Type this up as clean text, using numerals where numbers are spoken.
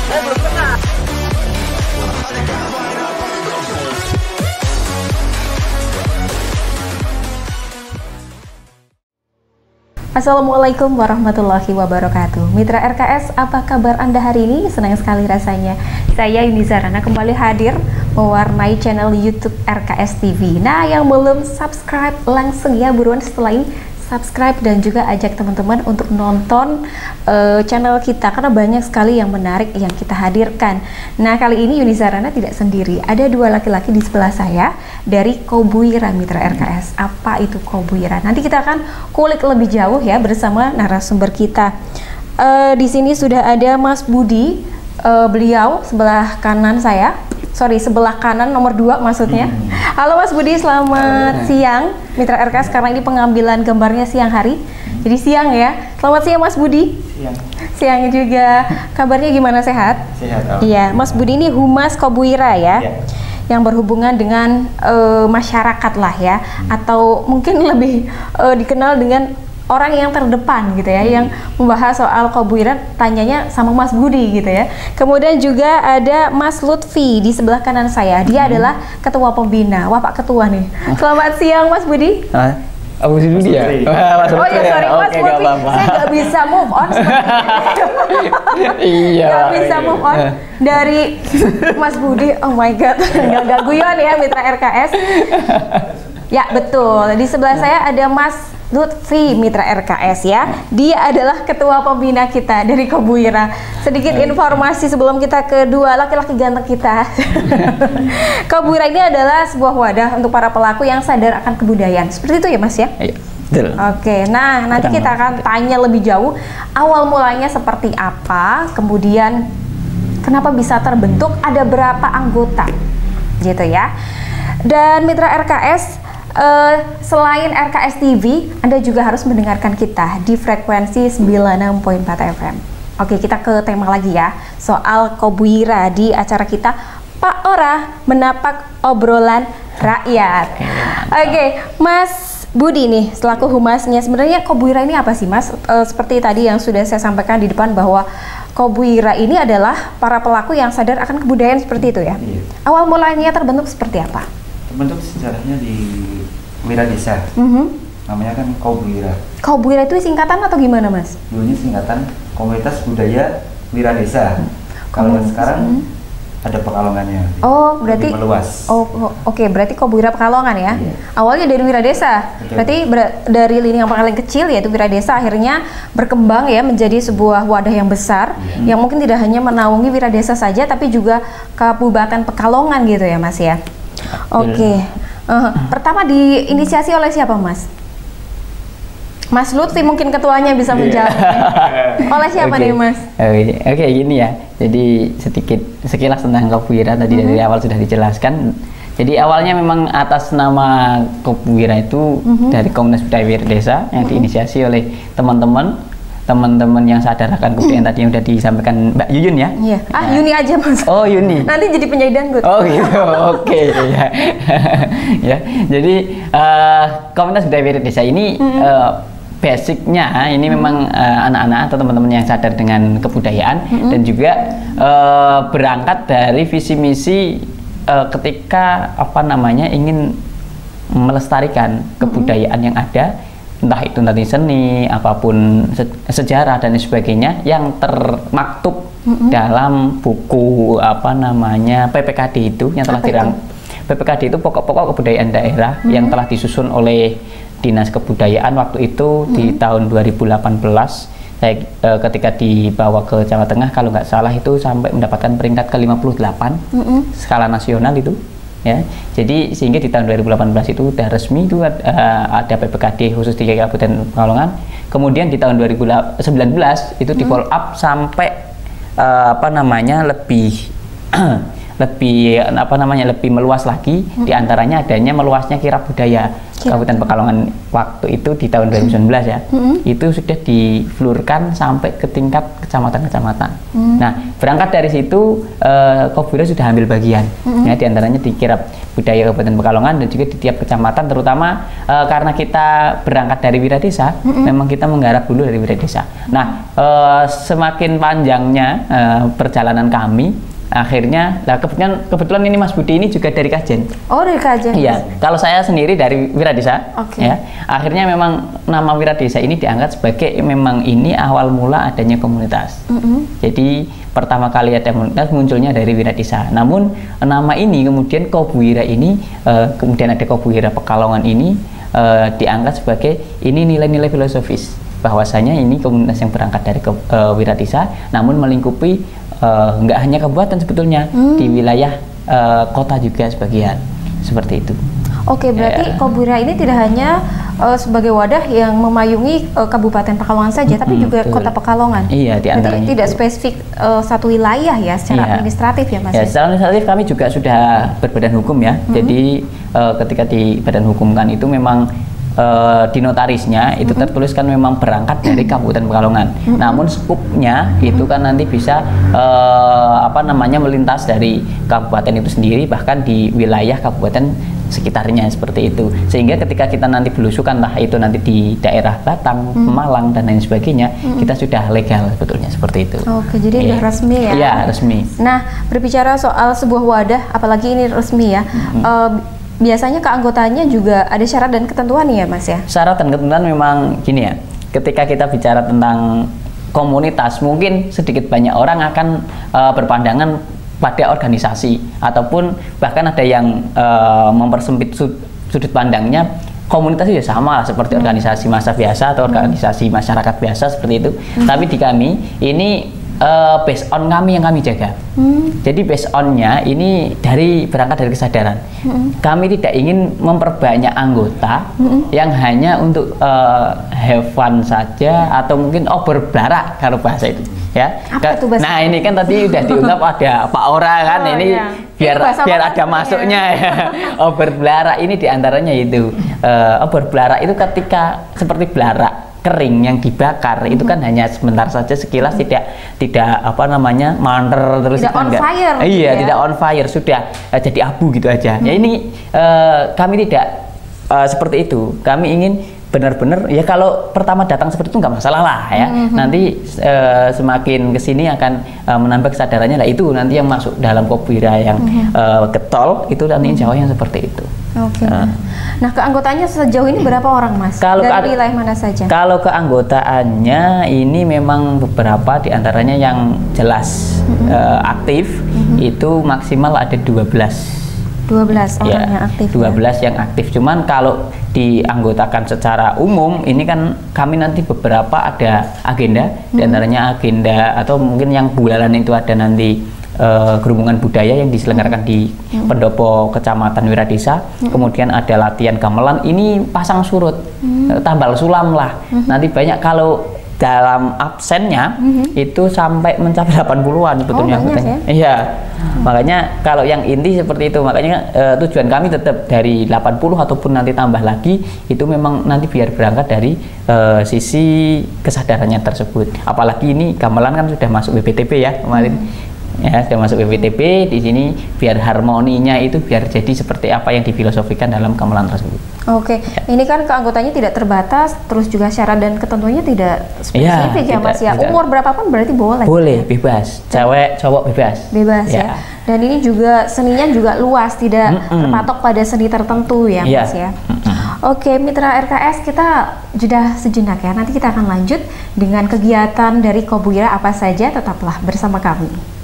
Belum kena. Assalamualaikum warahmatullahi wabarakatuh. Mitra RKS, apa kabar Anda hari ini? Senang sekali rasanya. Saya Yuni Zarana kembali hadir mewarnai channel YouTube RKS TV. Nah, yang belum subscribe langsung ya buruan setelah ini subscribe dan juga ajak teman-teman untuk nonton channel kita karena banyak sekali yang menarik yang kita hadirkan. Nah, kali ini Yuni Zarana tidak sendiri. Ada dua laki-laki di sebelah saya dari Kobuira Mitra RKS. Apa itu Kobuira? Nanti kita akan kulik lebih jauh ya bersama narasumber kita. Di sini sudah ada Mas Budi, beliau sebelah kanan saya. Sorry, sebelah kanan nomor 2 maksudnya. Halo Mas Budi, selamat siang Mitra RKS, karena ini pengambilan gambarnya siang hari. Jadi siang ya. Selamat siang Mas Budi. Siang. Siang juga. Kabarnya gimana, sehat? Sehat. Iya, Mas Budi ini Humas Kobuira ya. Yang berhubungan dengan masyarakat lah ya, atau mungkin lebih dikenal dengan orang yang terdepan gitu ya, yang membahas soal Kobuira, tanyanya sama Mas Budi gitu ya. Kemudian juga ada Mas Lutfi di sebelah kanan saya, dia adalah ketua pembina. Wah, Pak Ketua nih. Selamat siang Mas Budi. Aku sih dulu ya. Oh ya, sorry Mas Lutfi, saya nggak bisa move on Iya. Nggak bisa move on dari Mas Budi. Oh my god, nggak guyon ya Mitra RKS. Ya betul, di sebelah saya ada Mas Lutfi Mitra RKS ya. Dia adalah ketua pembina kita dari Kobuira. Sedikit informasi sebelum kita ke dua laki-laki ganteng kita. Kobuira ini adalah sebuah wadah untuk para pelaku yang sadar akan kebudayaan. Seperti itu ya Mas ya? Iya, betul. Oke, nah nanti kita akan tanya lebih jauh awal mulanya seperti apa, kemudian kenapa bisa terbentuk, ada berapa anggota gitu ya. Dan Mitra RKS, selain RKS TV, Anda juga harus mendengarkan kita di frekuensi 96.4 FM. Oke, kita ke tema lagi ya, soal Kobuira di acara kita Pak Ora Menapak Obrolan Rakyat. Oke, Mas Budi nih, selaku humasnya, sebenarnya Kobuira ini apa sih Mas? Seperti tadi yang sudah saya sampaikan di depan bahwa Kobuira ini adalah para pelaku yang sadar akan kebudayaan seperti itu ya. Iya. Awal mulanya terbentuk seperti apa? Terbentuk sejarahnya di Wira Desa. Namanya kan Kobuira. Kobuira itu singkatan atau gimana Mas? Dulunya singkatan Komunitas Budaya Wira Desa. Kalau sekarang ada Pekalongannya. Oh, berarti lebih meluas. Oke, berarti Kobuira Pekalongan ya. Iya. Awalnya dari Wira Desa. Betul. Berarti dari lini yang paling kecil yaitu Wira Desa akhirnya berkembang ya menjadi sebuah wadah yang besar yang mungkin tidak hanya menaungi Wira Desa saja tapi juga Kabupaten Pekalongan gitu ya Mas ya. Oke. Pertama diinisiasi oleh siapa Mas? Mas Lutfi mungkin ketuanya bisa menjawab. Oleh siapa nih Mas? Oke, gini ya. Jadi sekilas tentang Kobuira tadi dari awal sudah dijelaskan. Jadi awalnya memang atas nama Kobuira itu dari Komunitas Budaya Wira Desa yang diinisiasi oleh teman-teman yang sadar akan kebudayaan tadi yang sudah disampaikan Mbak Yuyun ya. Iya. Yuni aja Mas. Oh, Yuni. Nanti jadi penyanyi dangdut. Oh gitu. Oke ya. Ya. Jadi Komunitas Budaya Wira Desa ini basicnya ini memang anak-anak atau teman-teman yang sadar dengan kebudayaan dan juga berangkat dari visi misi ketika ingin melestarikan kebudayaan yang ada, entah itu nanti seni, apapun sejarah dan sebagainya yang termaktub dalam buku PPKD itu yang telah PPKD itu pokok-pokok kebudayaan daerah yang telah disusun oleh Dinas Kebudayaan waktu itu di tahun 2018. Saya ketika dibawa ke Jawa Tengah kalau nggak salah itu sampai mendapatkan peringkat ke-58 skala nasional itu ya. Jadi sehingga di tahun 2018 itu sudah resmi itu ada PPKD khusus di Kabupaten Pekalongan. Kemudian di tahun 2019 itu di follow up sampai lebih lebih lebih meluas lagi. Diantaranya adanya meluasnya kirab budaya Kabupaten Pekalongan waktu itu di tahun 2019 ya. Itu sudah diflurkan sampai ke tingkat kecamatan-kecamatan. Nah, berangkat dari situ Kobwira sudah ambil bagian ya, diantaranya di kirab budaya Kabupaten Pekalongan dan juga di tiap kecamatan, terutama karena kita berangkat dari Wiradesa, memang kita menggarap dulu dari Wiradesa. Nah, semakin panjangnya perjalanan kami, akhirnya, kebetulan ini Mas Budi ini juga dari Kajen. Oh, dari Kajen. Iya, kalau saya sendiri dari Wiradesa. Ya, akhirnya memang nama Wiradesa ini diangkat sebagai memang ini awal mula adanya komunitas. Jadi pertama kali ada komunitas munculnya dari Wiradesa. Namun nama ini kemudian Kobwira ini, kemudian ada Kobwira Pekalongan ini diangkat sebagai ini nilai-nilai filosofis, bahwasanya ini komunitas yang berangkat dari Wiradesa, namun melingkupi nggak hanya kabupaten sebetulnya, di wilayah kota juga sebagian, seperti itu. Oke, berarti Kobwira ini tidak hanya sebagai wadah yang memayungi Kabupaten Pekalongan saja, tapi juga Kota Pekalongan. Iya, diantaranya. Berarti tidak spesifik satu wilayah ya, secara administratif ya Mas? Ya, secara administratif kami juga sudah berbadan hukum ya. Jadi ketika di badan hukum kan itu memang di notarisnya itu tertuliskan memang berangkat dari Kabupaten Pekalongan. Namun skupnya itu kan nanti bisa melintas dari kabupaten itu sendiri, bahkan di wilayah kabupaten sekitarnya, seperti itu. Sehingga ketika kita nanti belusukan lah itu nanti di daerah Batang, Malang dan lain sebagainya, kita sudah legal sebetulnya, seperti itu. Oke, jadi udah resmi ya? Iya, resmi. Nah, berbicara soal sebuah wadah, apalagi ini resmi ya, biasanya keanggotaannya juga ada syarat dan ketentuan ya Mas ya? Syarat dan ketentuan memang gini ya, ketika kita bicara tentang komunitas, mungkin sedikit banyak orang akan berpandangan pada organisasi, ataupun bahkan ada yang mempersempit sudut pandangnya komunitas itu ya sama lah seperti organisasi massa biasa atau organisasi masyarakat biasa, seperti itu. Tapi di kami ini based on kami yang kami jaga. Jadi based on-nya ini berangkat dari kesadaran. Kami tidak ingin memperbanyak anggota yang hanya untuk have fun saja, atau mungkin berblarak kalau bahasa itu. Ya. Nah, ini kan tadi udah diungkap ada Pak Ora kan, ini biar ada masuknya ya. Berblarak ini diantaranya itu. Berblarak itu ketika seperti blarak kering yang dibakar, itu kan hanya sebentar saja, sekilas tidak manter terus, tidak on fire. Iya, tidak on fire, sudah jadi abu gitu aja. Ya ini kami tidak seperti itu. Kami ingin benar-benar ya, kalau pertama datang seperti itu nggak masalah lah ya. Nanti semakin kesini akan menambah kesadarannya lah, itu nanti yang masuk dalam Kobwira yang getol itu nanti insya Allah yang seperti itu. Oke. Nah, keanggotaannya sejauh ini berapa orang Mas? Dari wilayah mana saja? Kalau keanggotaannya ini memang beberapa diantaranya yang jelas aktif, itu maksimal ada 12 orang ya, yang aktif. 12 yang aktif. Cuman kalau dianggotakan secara umum ini kan kami nanti beberapa ada agenda, diantaranya agenda atau mungkin yang bulanan itu ada nanti gerumpungan budaya yang diselenggarakan di pendopo Kecamatan Wiradesa, kemudian ada latihan gamelan, ini pasang surut, tambal sulam lah. Nanti banyak, kalau dalam absennya itu sampai mencapai 80-an sebetulnya. Iya. Makanya kalau yang inti seperti itu, makanya tujuan kami tetap dari 80 ataupun nanti tambah lagi, itu memang nanti biar berangkat dari sisi kesadarannya tersebut. Apalagi ini gamelan kan sudah masuk BPTP ya kemarin. Ya, sudah masuk BPTP, di sini biar harmoninya itu biar jadi seperti apa yang difilosofikan dalam gamelan tersebut. Oke, ini kan keanggotaannya tidak terbatas, terus juga syarat dan ketentuannya tidak spesifik ya Mas ya. Umur berapapun berarti boleh? Boleh, bebas. Cewek, cowok bebas. Bebas ya. Dan ini juga seninya juga luas, tidak terpatok pada seni tertentu ya Mas ya. Oke, Mitra RKS, kita jeda sejenak ya. Nanti kita akan lanjut dengan kegiatan dari Kobwira apa saja, tetaplah bersama kami.